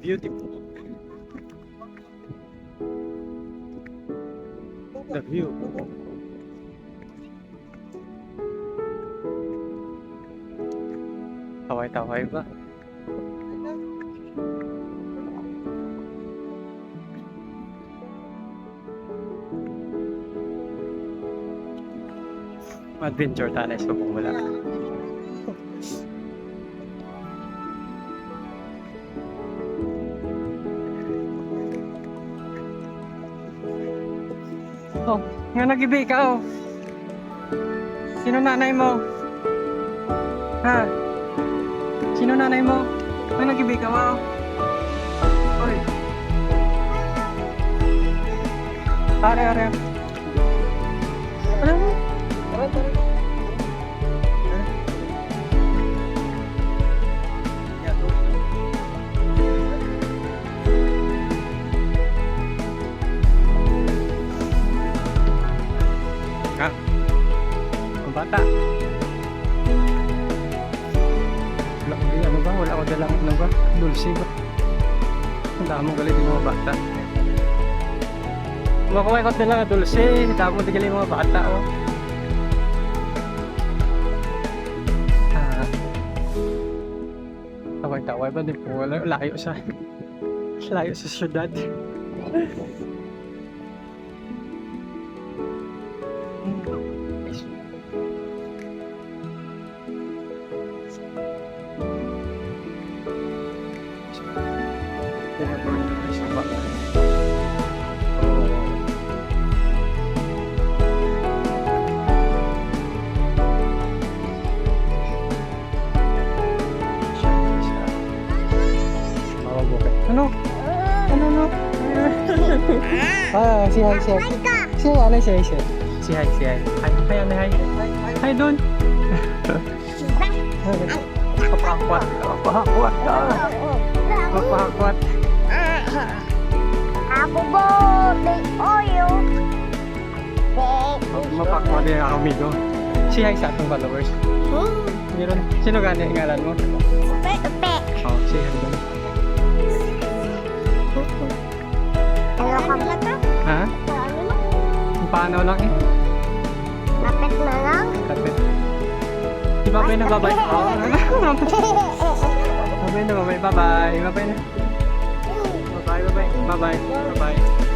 beautiful. The view. Taway-taway ba? Adventure tayo sa bumula. Oh, nga nagibi ka oh. Sino nanay mo? Ha? Sino nanay mo? Nga nagibi ka wow. Oy. Are. Ano mo? Tara. Ang bata. Wala ko dalang ano ba? Dulce ba? Ang damo galit yung mga bata. Kumakuha ko dalang dulce. Ang damo galit yung mga bata oh. Taway-taway ba din po? Layo sa syudad. Ano? Ah, si hi. Si hi. Hi. Hi doon. Papakwat. Ako po, big oil. Mapakwat din ang amigo. Si hi sa atong followers. Meron. Sino gani ang ngalan mo? Upe. Oh, si hi doon. Ano ka ba? Ha? Paano lang eh? Lapit na lang. Kapit. Di ba na babay? Oh, babay na babay. Bye-bye. Bye-bye na. Bye-bye.